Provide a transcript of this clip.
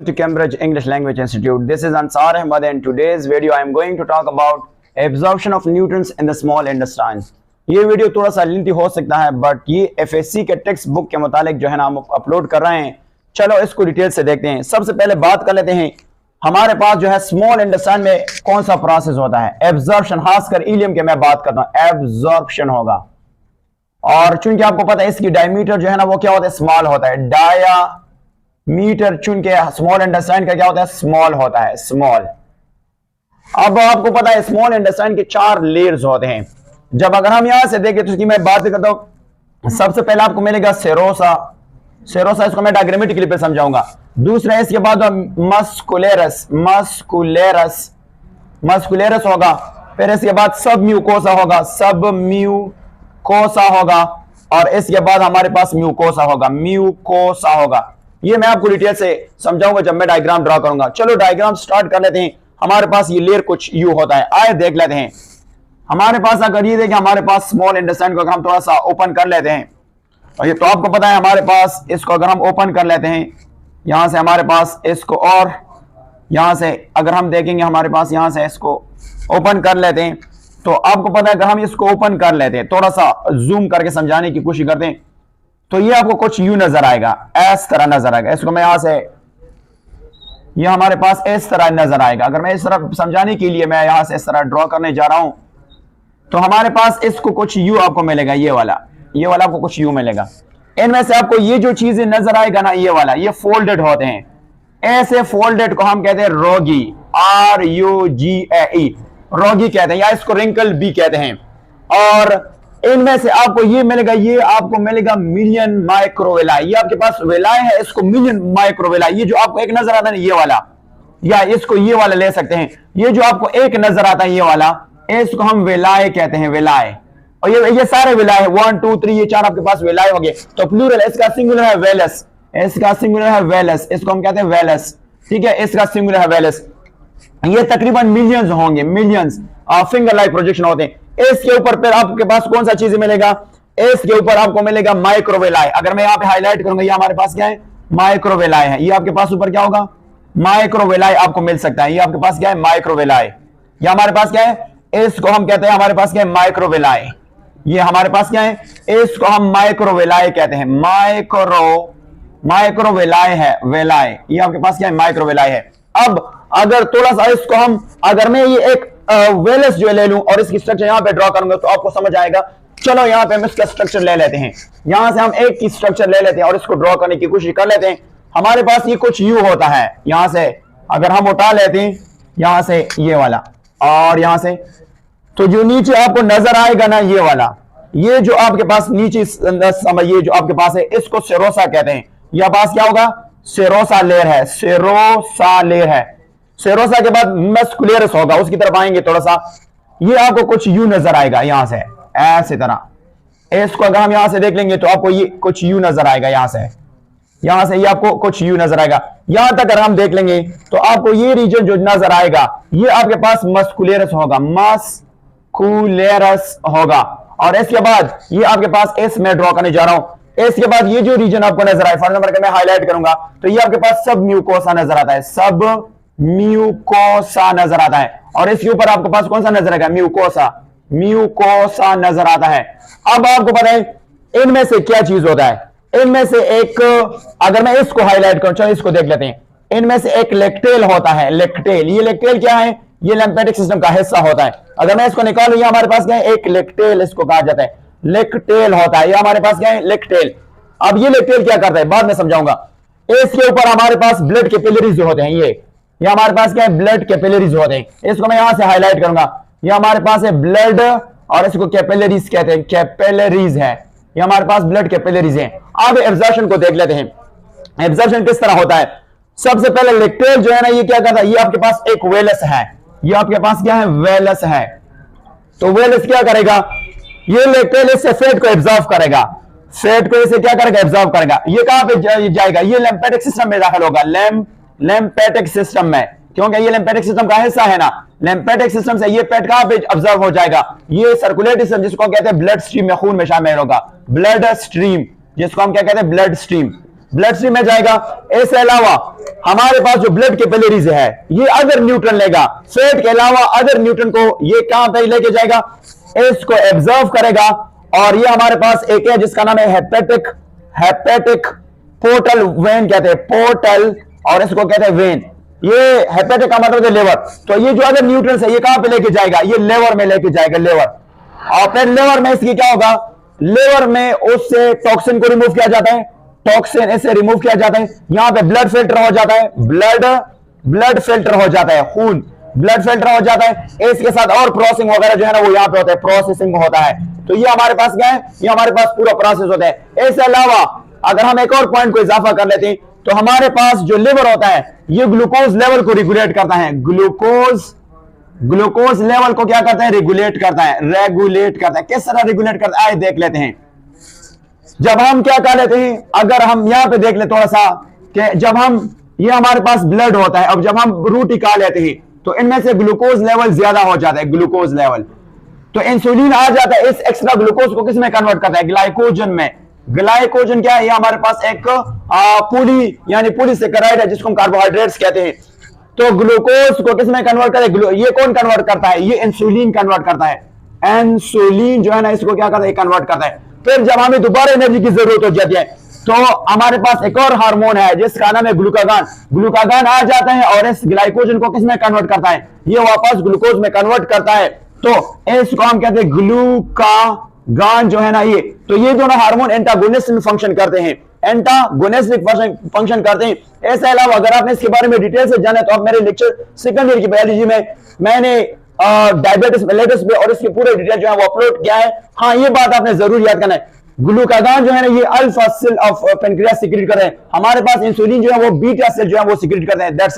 to Cambridge English Language Institute. This is Ansar Ahmad and today's video I am going to talk about absorption of nutrients in the small intestine. ये video थोड़ा सा lengthy हो सकता है but ये FSc के text book के मुतालिक जो है ना हम अपलोड कर रहे हैं। चलो इसको डिटेल से देखते हैं। सबसे पहले बात कर लेते हैं हमारे पास जो है स्मॉल इंटेस्टाइन में कौन सा प्रोसेस होता है। एब्जॉर्प्शन, खासकर इलियम के मैं बात करता हूं, एब्जॉर्प्शन होगा। और चूंकि आपको पता है इसकी डायमीटर जो है ना वो क्या होता है, स्मॉल होता है। डायामीटर चूंकि स्मॉल इंटेस्टाइन का क्या होता है, स्मॉल होता है, स्मॉल। अब आपको पता है स्मॉल इंटेस्टाइन के 4 लेयर्स होते हैं। जब अगर हम यहां से देखें तो इसकी मैं बात करता हूं, सबसे पहले आपको मिलेगा सेरोसा। सेरोसा इसको मैं डायग्रामेटिकली पे समझाऊंगा। दूसरा इसके बाद मस्कुलेरस, मस्कुलेरस, मस्कुलेरस होगा। फिर इसके बाद सब म्यूकोसा होगा, सब म्यूकोसा होगा। और इसके बाद हमारे पास म्यूकोसा होगा, म्यूकोसा होगा। ये मैं आपको डिटेल से समझाऊंगा जब मैं डायग्राम ड्रॉ करूंगा। चलो डायग्राम स्टार्ट कर लेते हैं। हमारे पास ये लेयर कुछ यू होता है, आए देख लेते हैं। हमारे पास अगर ये देखें, हमारे पास स्मॉल इंटेस्टाइन को अगर हम थोड़ा सा ओपन कर लेते हैं, और ये तो आपको पता है हमारे पास इसको अगर हम ओपन कर लेते हैं, यहां से हमारे पास इसको, और यहां से अगर हम देखेंगे हमारे पास यहां से इसको ओपन कर लेते हैं, तो आपको पता है अगर हम इसको ओपन कर लेते हैं, थोड़ा सा जूम करके समझाने की कोशिश करते हैं, तो ये आपको कुछ यू नजर आएगा, इस तरह नजर आएगा। इसको मैं यहां से, ये हमारे पास इस तरह नजर आएगा। अगर मैं इस तरह समझाने के लिए मैं यहां से इस तरह ड्रॉ करने जा रहा हूं, तो हमारे पास इसको कुछ यू आपको मिलेगा, ये वाला आपको कुछ यू मिलेगा। इनमें से आपको ये जो चीजें नजर आएगा ना, ये वाला, ये फोल्डेड होते हैं। ऐसे फोल्डेड को हम कहते हैं रोगी, RUGAE, रोगी कहते हैं, या इसको रिंकल भी कहते हैं। और इनमें से आपको ये मिलेगा, ये आपको मिलेगा मिलियन माइक्रोवेलाई। ये आपके पास वेलाई है, इसको मिलियन माइक्रोवेलाई। ये जो आपको एक नजर आता है ये वाला, या इसको ये वाला ले सकते हैं। ये जो आपको एक नजर आता है ये वाला, इसको हम वेलाय कहते हैं, वेलाय। और ये सारे वेलाय है, 1 2 3, ये 4 आपके पास वेलाय हो गए। तो प्लूरल, इसका सिंगुलर है वेलस, इसका सिंगुलर है वेलस, इसको हम कहते हैं वेलस, ठीक है। इसका सिंगुलर है वेलस। ये तकरीबन मिलियंस होंगे, मिलियंस फिंगर लाइक प्रोजेक्शन होते हैं। इसके ऊपर फिर आपके पास कौन सा चीज मिलेगा, इसके ऊपर आपको मिलेगा माइक्रोवेलाई। अगर मैं यहाँ पे हाईलाइट करूंगा, ये हमारे पास क्या है, माइक्रोवेलाई है। ये आपके पास ऊपर क्या होगा, माइक्रोवेलाई आपको मिल सकता है। ये आपके पास क्या है, माइक्रोवेलाई। ये हमारे पास क्या है, इसको हम कहते हैं, हमारे पास क्या है, माइक्रोवेलाई। ये हमारे पास क्या है, इसको हम माइक्रोवेलाई कहते हैं, माइक्रोवेलाई है, वेलाई। ये आपके पास क्या है, माइक्रोवेलाई है। अब अगर थोड़ा सा इसको हम, अगर मैं ये एक वेलस जो ले लूं और इसकी स्ट्रक्चर यहां पे ड्रॉ करूंगा तो आपको समझ आएगा। चलो यहां पे हम इसका स्ट्रक्चर ले लेते हैं, यहां से हम एक की स्ट्रक्चर ले लेते हैं और इसको ड्रॉ करने की कोशिश कर लेते हैं। हमारे पास ये कुछ यू होता है, यहां से अगर हम उठा लेते हैं यहां से ये वाला, और यहां से, तो जो नीचे आपको नजर आएगा ना ये वाला, ये जो आपके पास नीचे ये जो आपके पास है, इसको सेरोसा कहते हैं। यह पास क्या होगा, सेरोसा लेयर है, सेरोसा लेयर है। सेरोसा के बाद मस्कुलेरस होगा, उसकी तरफ आएंगे थोड़ा सा, ये आपको कुछ यू नजर आएगा यहां से, ऐसे तरह। इसको अगर हम यहां से देख लेंगे तो आपको ये कुछ यू नजर आएगा, यहां से ये आपको कुछ यू नजर आएगा। यहां तक अगर हम देख लेंगे तो आपको ये रीजन जो नजर आएगा, ये आपके पास मस्कुलेरस होगा, मस्कुलेरस होगा। और इसके बाद ये आपके पास, इस मैं ड्रॉ करने जा रहा हूं, इसके बाद ये जो रीजन आपको नजर आए, फॉर नंबर मैं हाईलाइट करूंगा, तो ये आपके पास सब म्यूकोसा नजर आता है, सब म्यूकोसा नजर आता है। और इसके ऊपर आपके पास कौन सा नजर आएगा, म्यूकोसा, म्यूकोसा नजर आता है। अब आपको पता है इनमें से क्या चीज होता है, इनमें से एक, अगर मैं इसको हाईलाइट करूं, चलो इसको देख लेते हैं। इनमें से एक लेक्टेल होता है, लेक्टेल। ये लेक्टेल क्या है, ये लिम्फेटिक सिस्टम का हिस्सा होता है। अगर मैं इसको निकालूं, ये हमारे पास क्या है, एक लेक्टेल इसको कहा जाता है, लेक्टेल होता है। ये हमारे पास क्या है, लेक्टेल। अब ये लेक्टेल क्या करता है बाद में समझाऊंगा। इसके ऊपर हमारे पास ब्लड कैपिलरीज जो होते हैं, ये हमारे पास क्या है, ब्लड कैपिलरीज होते हैं। इसको मैं यहां से हाईलाइट करूंगा, ये हमारे पास है ब्लड, और इसको कैपिलरीज कहते हैं, कैपिलरीज है। ये हमारे पास ब्लड कैपिलरीज हैं। अब एब्जॉर्प्शन को देख लेते हैं, एब्जॉर्प्शन किस तरह होता है। सबसे पहले लेक्टेल जो है ना, ये क्या करता है, ये आपके पास एक वेलस है, ये आपके पास क्या है, वेलस है। तो वेलस क्या करेगा, ये लेक्टेल इससे फैट को एब्जॉर्ब करेगा, फैट को इसे क्या करेगा, एब्जॉर्ब करेगा। ये कहां पे जाएगा, ये लिम्फेटिक सिस्टम में दाखिल होगा, लिम्फेटिक सिस्टम में, क्योंकि ये लिम्फेटिक सिस्टम का हिस्सा है ना। लिम्फेटिक सिस्टम से ये फैट कहां पे ऑब्जर्व हो जाएगा, ये सर्कुलेटरी सिस्टम जिसको कहते हैं ब्लड स्ट्रीम में, खून में शामिल होगा, ब्लड स्ट्रीम, जिसको हम क्या कहते हैं, ब्लड स्ट्रीम। ब्लड स्ट्रीम में जाएगा। इसके अलावा हमारे पास जो ब्लड कैपिलरीज है ये अदर न्यूट्रन लेगा, फैट के अलावा अदर न्यूट्रन को ये कहां पे लेके जाएगा, इसको एब्जॉर्व करेगा। और ये हमारे पास एक है जिसका नाम है हेपेटिक पोर्टल वेन कहते हैं, पोर्टल, और इसको कहते हैं वेन। ये हेपेटिक का मतलब है लेवर। तो ये जो अदर न्यूट्रिएंट्स है ये कहां पे लेके जाएगा, ये लेवर में लेके जाएगा, लेवर। और फिर लेवर में इसकी क्या होगा, लेवर में उससे टॉक्सिन को रिमूव किया जाता है, टॉक्सिन इससे रिमूव किया जाता है। यहां पे ब्लड फिल्टर हो जाता है, ब्लड फिल्टर हो जाता है, खून ब्लड फिल्टर हो जाता है। इसके साथ और प्रोसेसिंग वगैरह जो है ना वो यहां पे होता है, प्रोसेसिंग होता है। तो ये हमारे पास क्या है, ये हमारे पास पूरा प्रोसेस होता है। इसके अलावा अगर हम एक और पॉइंट को इजाफा कर लेते हैं तो हमारे पास जो लिवर होता है ये ग्लूकोज लेवल को रेगुलेट करता है, ग्लूकोज लेवल को क्या करता है, रेगुलेट करता है। किस तरह रेगुलेट करता है आइए देख लेते हैं। जब हम क्या कर लेते हैं, अगर हम यहां पे देख ले थोड़ा सा कि जब हम ये हमारे पास ब्लड होता है, अब जब हम रोटी खा लेते हैं तो इनमें से ग्लूकोज लेवल ज्यादा हो जाता है, ग्लूकोज लेवल, तो इंसुलिन आ जाता है। इस एक्स्ट्रा ग्लूकोज को किस में कन्वर्ट करता है, ग्लाइकोजन में। ग्लाइकोजन क्या है, ये हमारे पास एक पॉलीसेकेराइड है जिसको हम कार्बोहाइड्रेट्स कहते हैं। तो ग्लूकोज को किस में कन्वर्ट करता है, ये कौन कन्वर्ट करता है, ये इंसुलिन कन्वर्ट करता है। इंसुलिन जो है ना इसको क्या करता है, कन्वर्ट करता है। फिर जब हमें दोबारा एनर्जी की जरूरत हो जाती है तो हमारे पास एक और हार्मोन है जिसका नाम है ग्लूकागान आ जाता है और इस ग्लाइकोजन को किस में कन्वर्ट करता है, ये वापस ग्लूकोज में कन्वर्ट करता है। तो इसको हम कहते हैं ग्लूकागान जो है ना ये। तो ये दोनों हार्मोन एंटागोनिस्ट फंक्शन करते हैं, एंटागोनिस्टिक फंक्शन करते हैं। इसके अलावा अगर आपने इसके बारे में डिटेल से जाना है तो आप मेरे लेक्चर सेकंड ईयर की बायोलॉजी में मैंने डायबिटीज मेलेटस पे और इसके पूरे डिटेल जो है वो अपलोड किया है। हाँ ये बात आपने जरूर याद करना है, ग्लूकागान जो है ना ये alpha cell of pancreas secrete कर रहे हैं, हमारे पास इंसुलिन जो है वो बीटा सेल जो है वो सीक्रेट करते हैं। That's it.